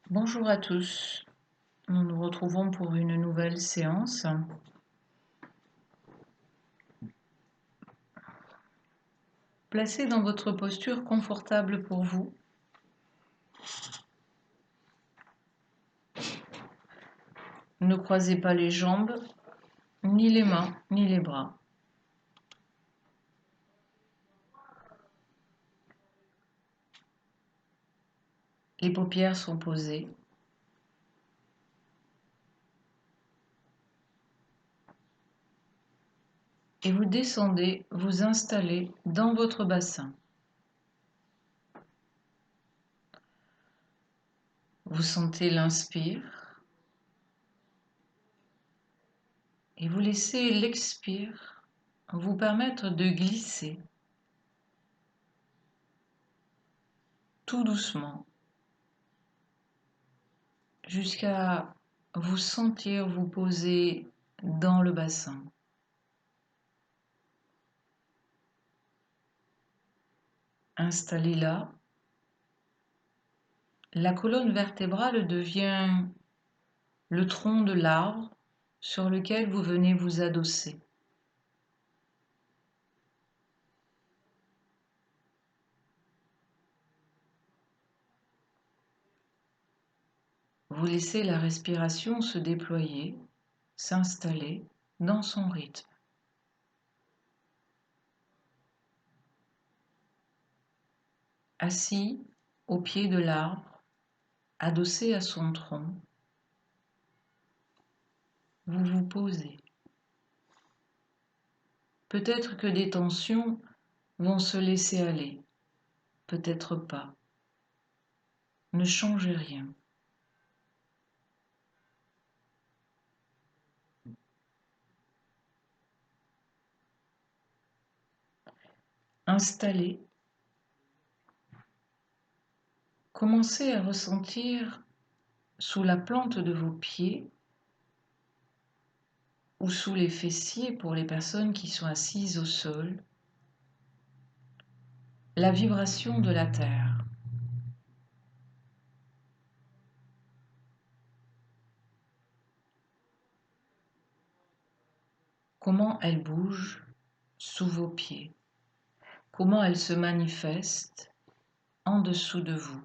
Bonjour à tous, nous nous retrouvons pour une nouvelle séance. Placez dans votre posture confortable pour vous. Ne croisez pas les jambes, ni les mains, ni les bras. Les paupières sont posées. Et vous descendez, vous installez dans votre bassin. Vous sentez l'inspire et vous laissez l'expire vous permettre de glisser tout doucement jusqu'à vous sentir vous poser dans le bassin. Installé là, la colonne vertébrale devient le tronc de l'arbre sur lequel vous venez vous adosser. Vous laissez la respiration se déployer, s'installer dans son rythme. Assis au pied de l'arbre, adossé à son tronc, vous vous posez. Peut-être que des tensions vont se laisser aller, peut-être pas. Ne changez rien. Installé, commencez à ressentir sous la plante de vos pieds ou sous les fessiers pour les personnes qui sont assises au sol, la vibration de la terre. Comment elle bouge sous vos pieds, comment elle se manifeste en dessous de vous.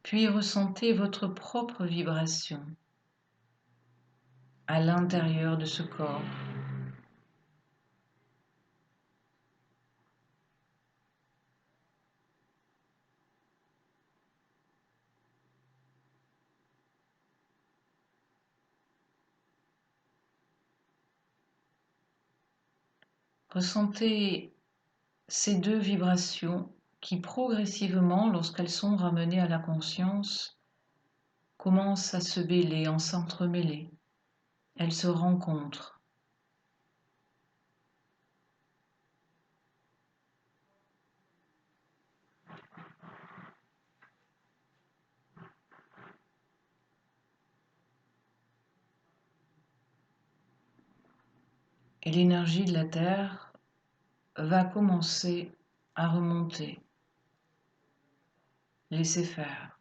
Puis ressentez votre propre vibration à l'intérieur de ce corps. Ressentez ces deux vibrations qui progressivement, lorsqu'elles sont ramenées à la conscience, commencent à se mêler, à s'entremêler. Elles se rencontrent. Et l'énergie de la Terre va commencer à remonter. Laissez faire.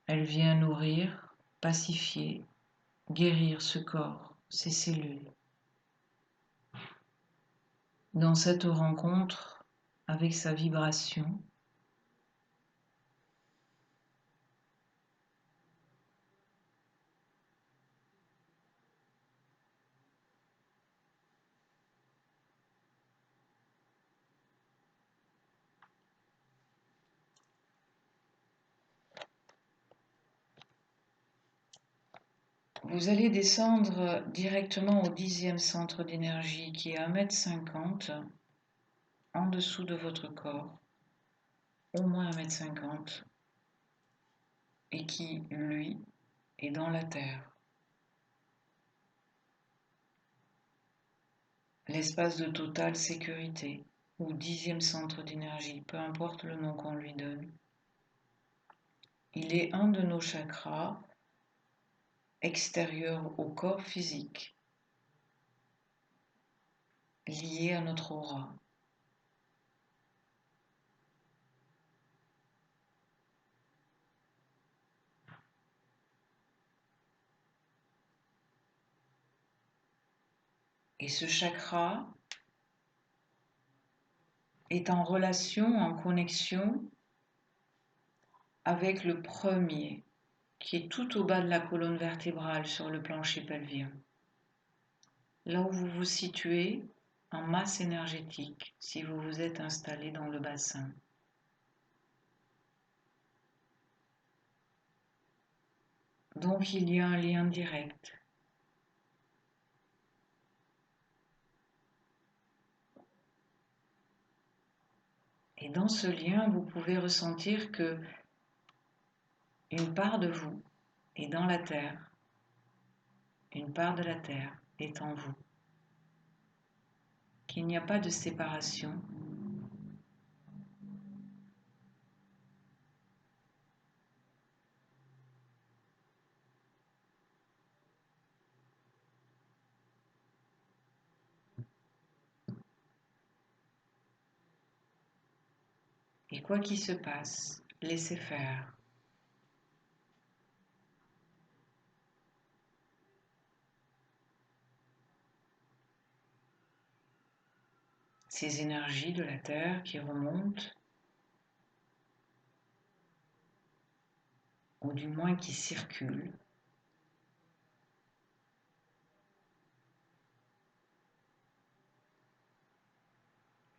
Elle vient nourrir, pacifier, guérir ce corps, ces cellules. Dans cette rencontre avec sa vibration, vous allez descendre directement au 10e centre d'énergie qui est à 1,50 m en dessous de votre corps, au moins 1,50 m, et qui, lui, est dans la terre. L'espace de totale sécurité, ou 10e centre d'énergie, peu importe le nom qu'on lui donne. Il est un de nos chakras extérieurs au corps physique, lié à notre aura. Et ce chakra est en relation, en connexion avec le premier, qui est tout au bas de la colonne vertébrale sur le plancher pelvien. Là où vous vous situez en masse énergétique, si vous vous êtes installé dans le bassin. Donc il y a un lien direct. Et dans ce lien, vous pouvez ressentir que une part de vous est dans la terre, une part de la terre est en vous, qu'il n'y a pas de séparation. Et quoi qu'il se passe, laissez faire. Ces énergies de la terre qui remontent, ou du moins qui circulent,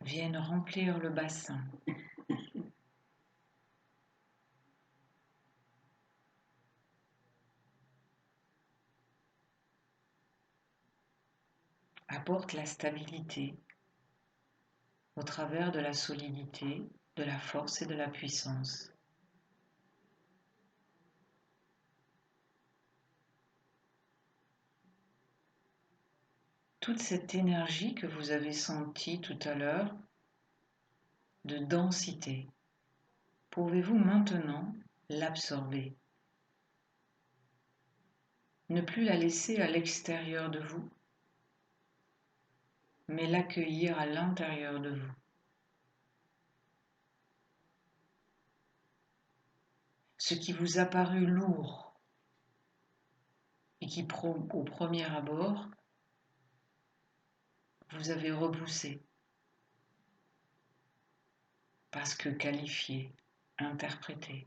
viennent remplir le bassin. Apportent la stabilité au travers de la solidité, de la force et de la puissance. Toute cette énergie que vous avez sentie tout à l'heure de densité, pouvez-vous maintenant l'absorber? Ne plus la laisser à l'extérieur de vous, mais l'accueillir à l'intérieur de vous. Ce qui vous a paru lourd et qui, au premier abord, vous avez repoussé parce que qualifié, interprété.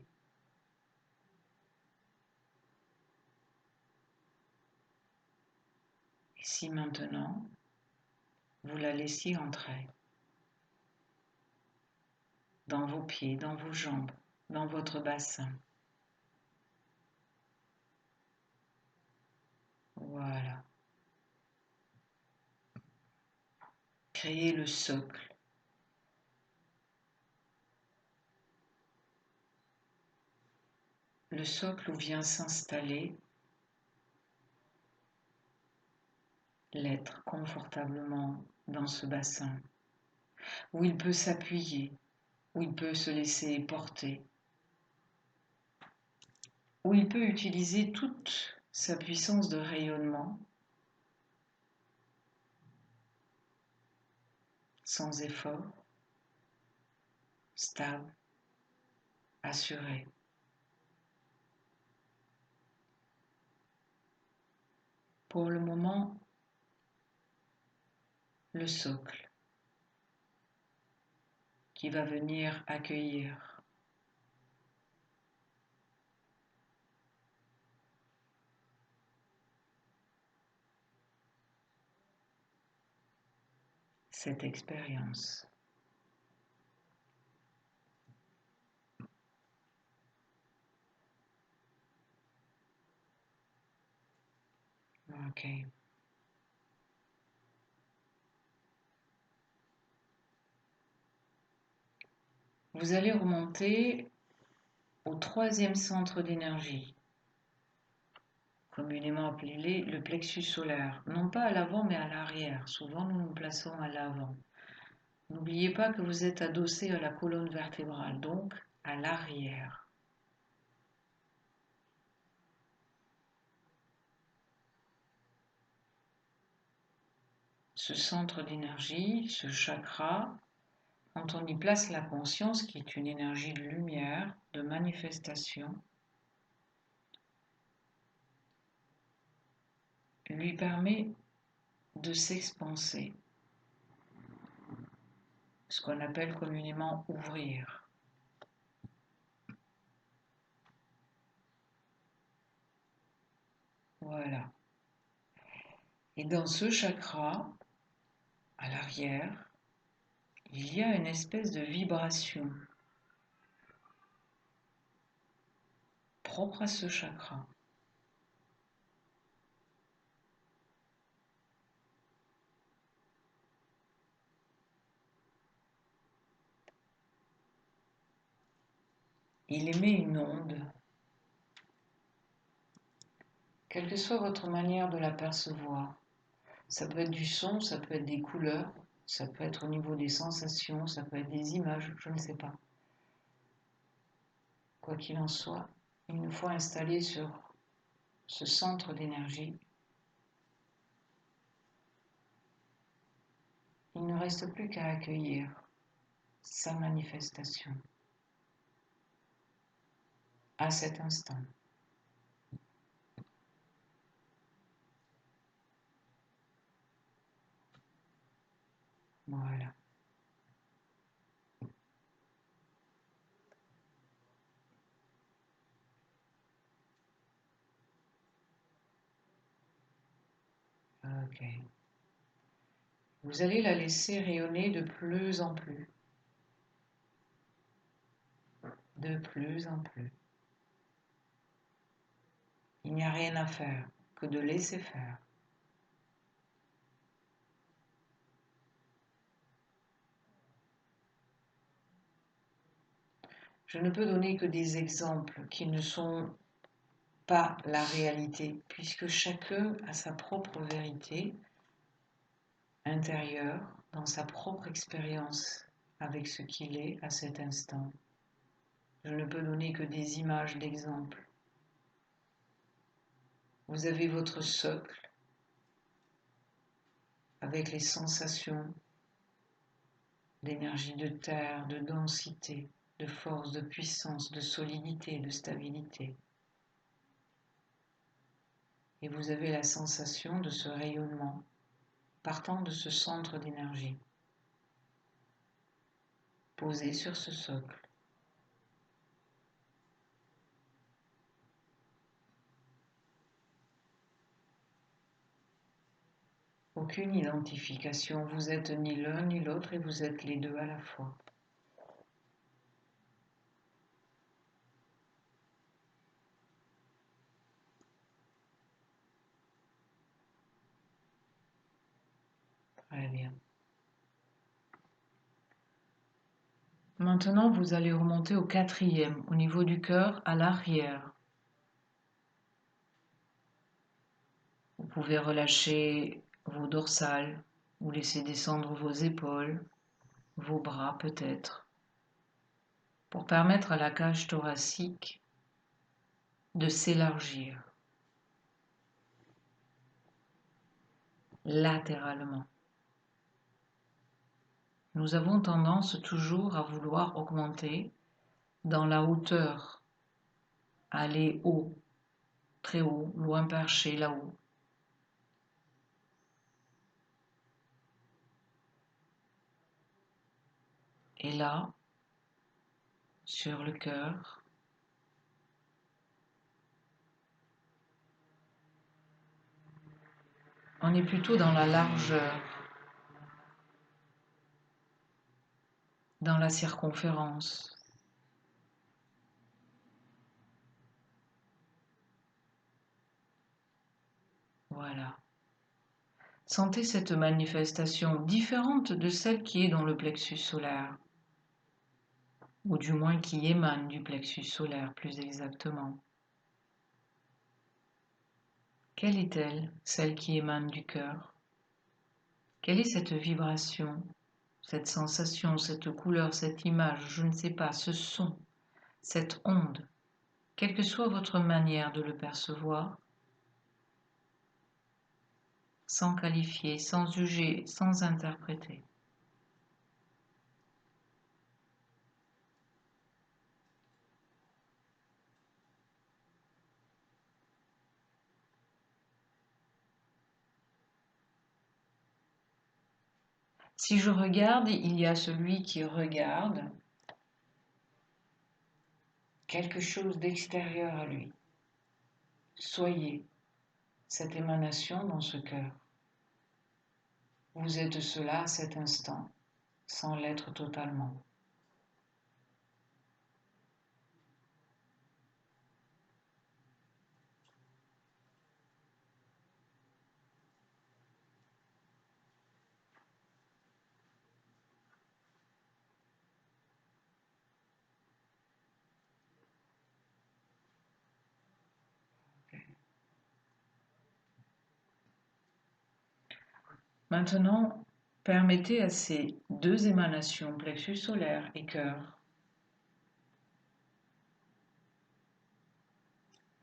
Et si maintenant, vous la laissiez entrer dans vos pieds, dans vos jambes, dans votre bassin. Voilà. Créez le socle. Le socle où vient s'installer l'être confortablement dans ce bassin, où il peut s'appuyer, où il peut se laisser porter, où il peut utiliser toute sa puissance de rayonnement sans effort, stable, assuré. Pour le moment, le socle qui va venir accueillir cette expérience. Ok. Vous allez remonter au troisième centre d'énergie, communément appelé le plexus solaire. Non pas à l'avant, mais à l'arrière. Souvent, nous nous plaçons à l'avant. N'oubliez pas que vous êtes adossé à la colonne vertébrale, donc à l'arrière. ce centre d'énergie, ce chakra, quand on y place la conscience, qui est une énergie de lumière, de manifestation, lui permet de s'expanser, ce qu'on appelle communément ouvrir. Voilà. Et dans ce chakra, à l'arrière, il y a une espèce de vibration propre à ce chakra. Il émet une onde. Quelle que soit votre manière de l'apercevoir, ça peut être du son, ça peut être des couleurs, ça peut être au niveau des sensations, ça peut être des images, je ne sais pas. Quoi qu'il en soit, une fois installé sur ce centre d'énergie, il ne reste plus qu'à accueillir sa manifestation à cet instant. Voilà. Ok. Vous allez la laisser rayonner de plus en plus. De plus en plus. Il n'y a rien à faire que de laisser faire. Je ne peux donner que des exemples qui ne sont pas la réalité, puisque chacun a sa propre vérité intérieure, dans sa propre expérience avec ce qu'il est à cet instant. Je ne peux donner que des images d'exemples. Vous avez votre socle avec les sensations d'énergie de terre, de densité, de force, de puissance, de solidité, de stabilité. Et vous avez la sensation de ce rayonnement partant de ce centre d'énergie posé sur ce socle. Aucune identification, vous êtes ni l'un ni l'autre et vous êtes les deux à la fois. Très bien. Maintenant, vous allez remonter au quatrième, au niveau du cœur, à l'arrière. Vous pouvez relâcher vos dorsales, ou laisser descendre vos épaules, vos bras peut-être, pour permettre à la cage thoracique de s'élargir latéralement. Nous avons tendance toujours à vouloir augmenter dans la hauteur, aller haut, très haut, loin perché là-haut. Et là, sur le cœur, on est plutôt dans la largeur, dans la circonférence. Voilà. Sentez cette manifestation différente de celle qui est dans le plexus solaire, ou du moins qui émane du plexus solaire plus exactement. Quelle est-elle, celle qui émane du cœur? Quelle est cette vibration, cette sensation, cette couleur, cette image, je ne sais pas, ce son, cette onde? Quelle que soit votre manière de le percevoir, sans qualifier, sans juger, sans interpréter. Si je regarde, il y a celui qui regarde quelque chose d'extérieur à lui. Soyez cette émanation dans ce cœur. Vous êtes cela à cet instant, sans l'être totalement. Maintenant, permettez à ces deux émanations, plexus solaire et cœur,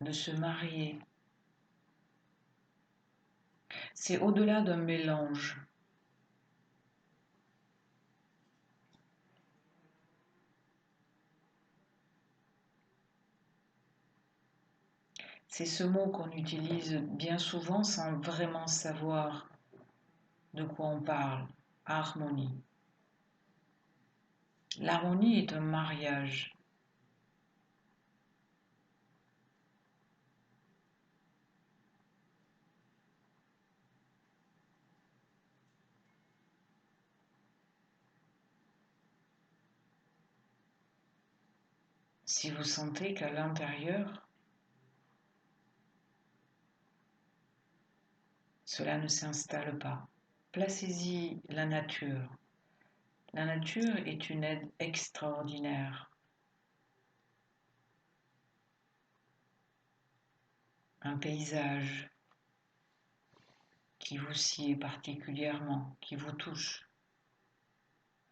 de se marier. C'est au-delà d'un mélange. C'est ce mot qu'on utilise bien souvent sans vraiment savoir de quoi on parle. Harmonie. L'harmonie est un mariage. Si vous sentez qu'à l'intérieur, cela ne s'installe pas, placez-y la nature. La nature est une aide extraordinaire. Un paysage qui vous sied particulièrement, qui vous touche.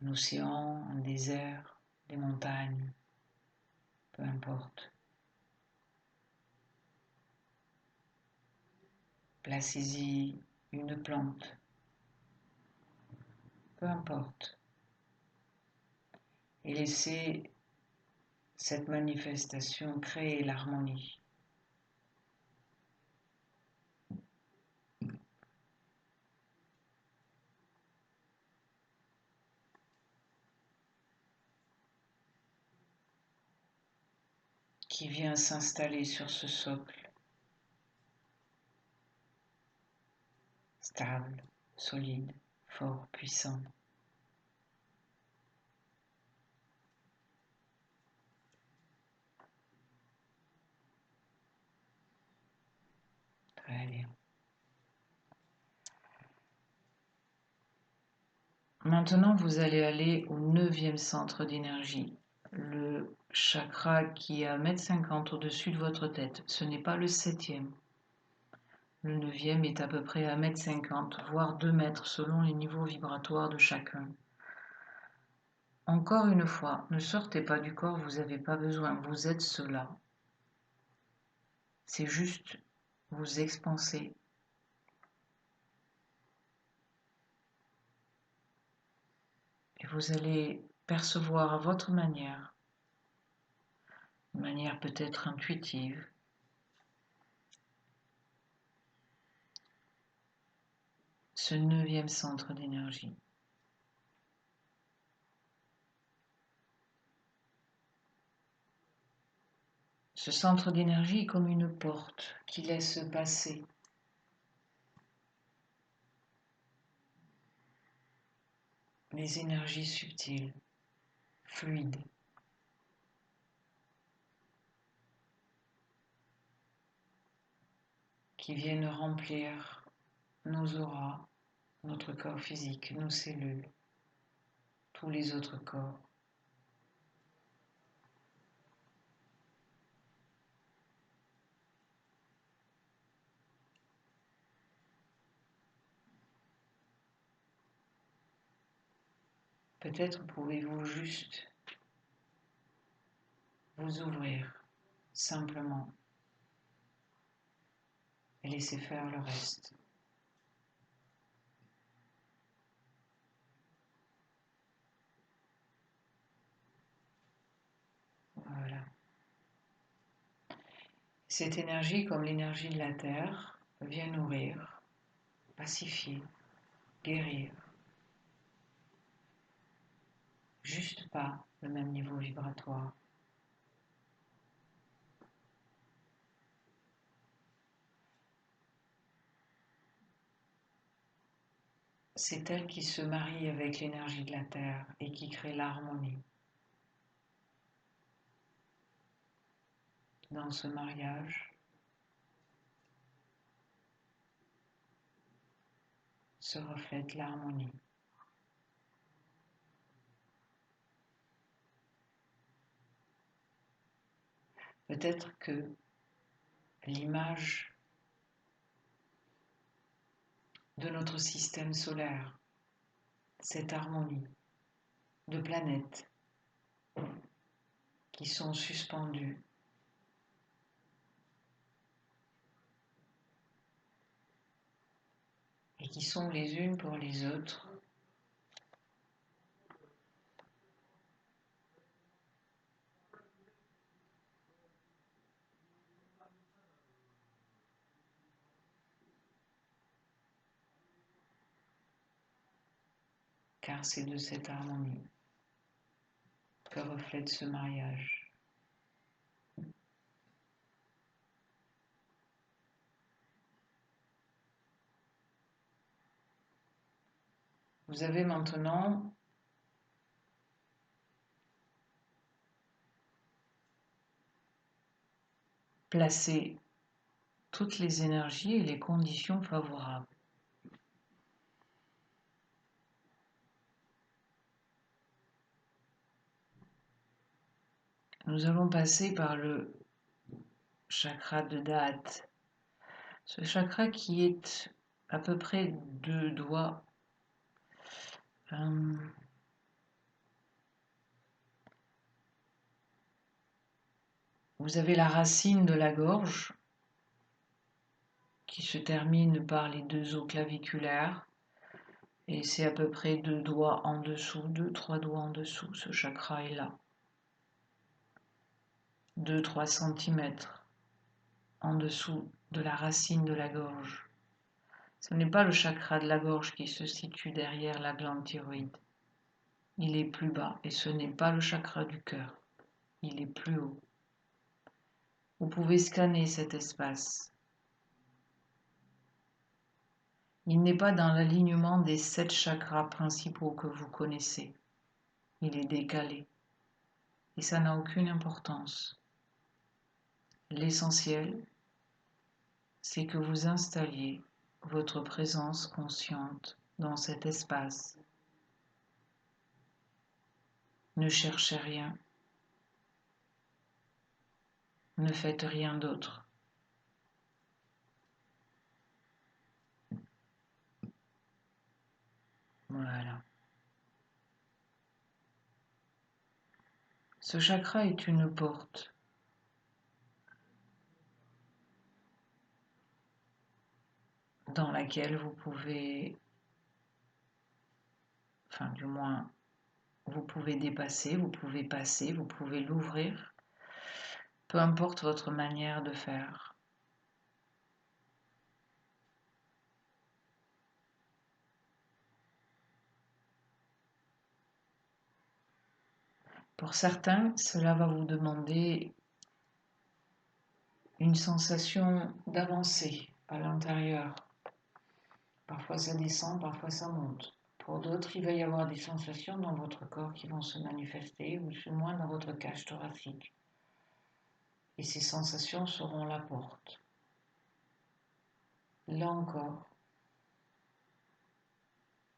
Un océan, un désert, des montagnes, peu importe. Placez-y une plante, peu importe. Et laissez cette manifestation créer l'harmonie. Qui vient s'installer sur ce socle, stable, solide, fort, puissant. Très bien. Maintenant, vous allez aller au 9e centre d'énergie, le chakra qui est à 1,50 m au-dessus de votre tête. Ce n'est pas le 7e. Le 9e est à peu près à 1,50 m, voire 2 mètres selon les niveaux vibratoires de chacun. Encore une fois, ne sortez pas du corps, vous n'avez pas besoin, vous êtes cela. C'est juste vous expanser. Et vous allez percevoir à votre manière, de manière peut-être intuitive, ce 9e centre d'énergie. Ce centre d'énergie est comme une porte qui laisse passer les énergies subtiles, fluides, qui viennent remplir nos auras, notre corps physique, nos cellules, tous les autres corps. Peut-être pouvez-vous juste vous ouvrir simplement et laisser faire le reste. Voilà. Cette énergie, comme l'énergie de la Terre, vient nourrir, pacifier, guérir. Juste pas le même niveau vibratoire. C'est elle qui se marie avec l'énergie de la Terre et qui crée l'harmonie. Dans ce mariage, se reflète l'harmonie. Peut-être que l'image de notre système solaire, cette harmonie de planètes qui sont suspendues et qui sont les unes pour les autres, car c'est de cette harmonie que reflète ce mariage. Vous avez maintenant placé toutes les énergies et les conditions favorables. Nous allons passer par le chakra de Dhat. Ce chakra qui est à peu près 2 doigts. Vous avez la racine de la gorge qui se termine par les 2 os claviculaires et c'est à peu près 2 doigts en dessous, 2-3 doigts en dessous, ce chakra est là. 2-3 centimètres en dessous de la racine de la gorge. Ce n'est pas le chakra de la gorge qui se situe derrière la glande thyroïde. Il est plus bas et ce n'est pas le chakra du cœur. Il est plus haut. Vous pouvez scanner cet espace. Il n'est pas dans l'alignement des 7 chakras principaux que vous connaissez. Il est décalé. Et ça n'a aucune importance. L'essentiel, c'est que vous installiez votre présence consciente dans cet espace. Ne cherchez rien. Ne faites rien d'autre. Voilà. Ce chakra est une porte. Dans laquelle vous pouvez, enfin du moins, vous pouvez dépasser, vous pouvez passer, vous pouvez l'ouvrir, peu importe votre manière de faire. Pour certains, cela va vous demander une sensation d'avancée à l'intérieur. Parfois ça descend, parfois ça monte. Pour d'autres, il va y avoir des sensations dans votre corps qui vont se manifester, ou du moins dans votre cage thoracique. Et ces sensations seront la porte. Là encore,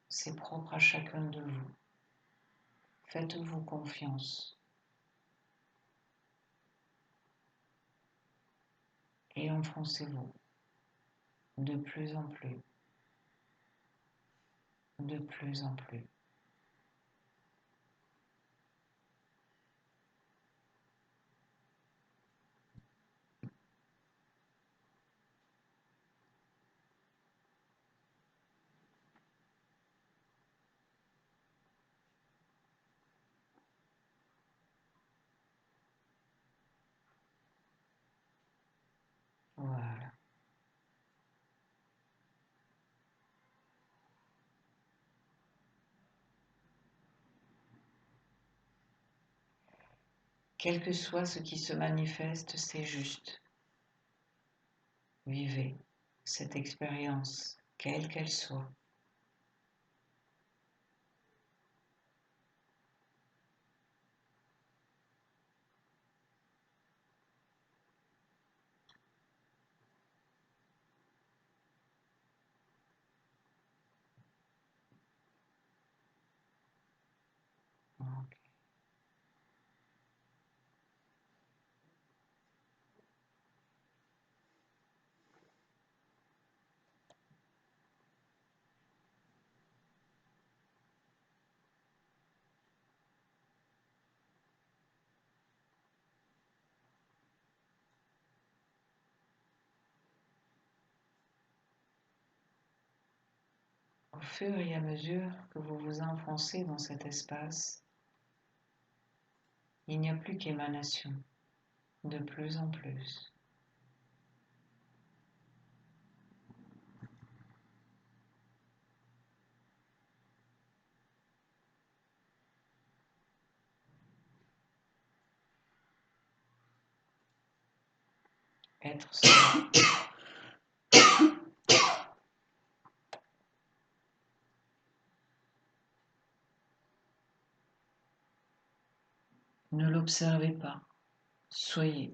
c'est propre à chacun de vous. Faites-vous confiance. Et enfoncez-vous de plus en plus, de plus en plus. Quel que soit ce qui se manifeste, c'est juste. Vivez cette expérience, quelle qu'elle soit. Ok. Au fur et à mesure que vous vous enfoncez dans cet espace, il n'y a plus qu'émanation, de plus en plus. Être soi. Ne l'observez pas, soyez.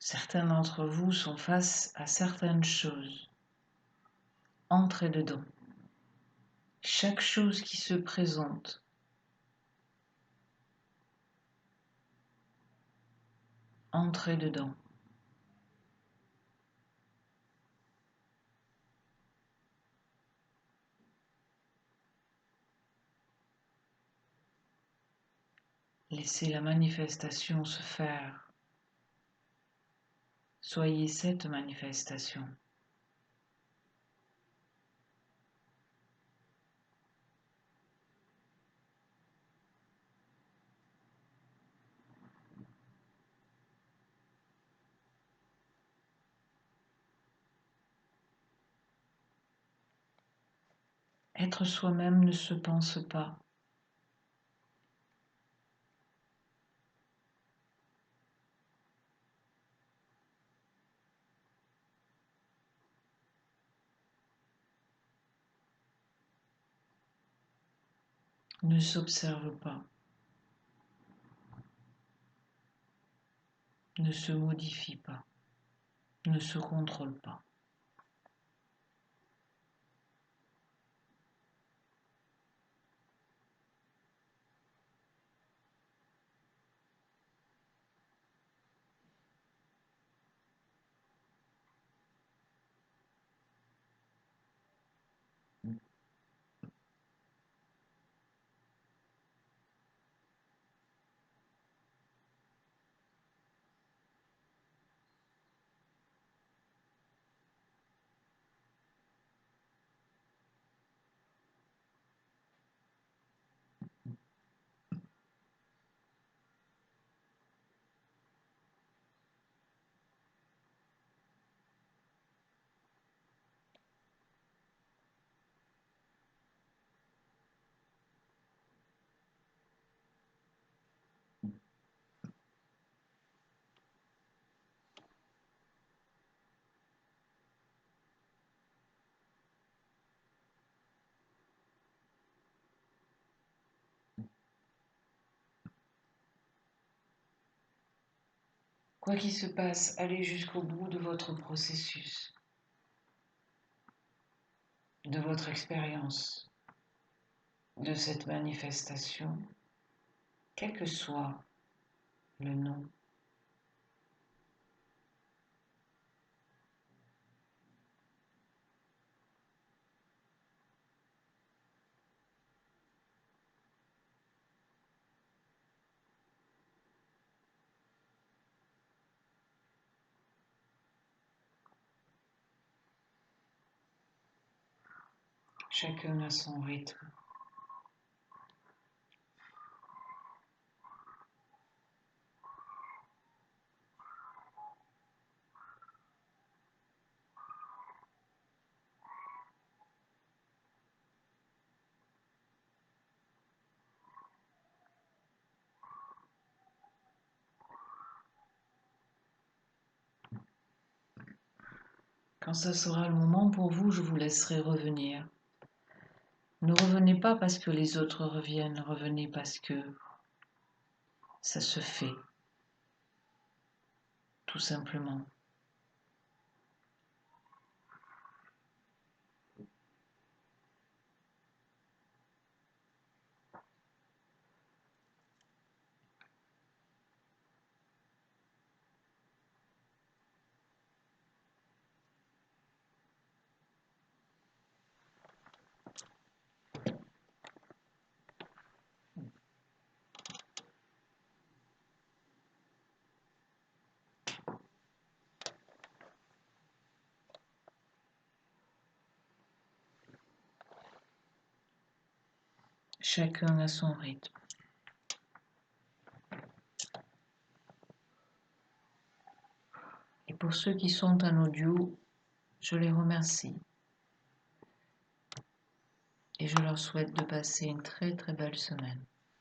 Certains d'entre vous sont face à certaines choses. Entrez dedans. Chaque chose qui se présente, entrez dedans. Laissez la manifestation se faire. Soyez cette manifestation. Être soi-même ne se pense pas. Ne s'observe pas. Ne se modifie pas. Ne se contrôle pas. Quoi qu'il se passe, allez jusqu'au bout de votre processus, de votre expérience, de cette manifestation, quel que soit le nom. Chacun à son rythme. Quand ça sera le moment pour vous, je vous laisserai revenir. Ne revenez pas parce que les autres reviennent, revenez parce que ça se fait, tout simplement. Chacun à son rythme. Et pour ceux qui sont en audio, je les remercie. Et je leur souhaite de passer une très très belle semaine.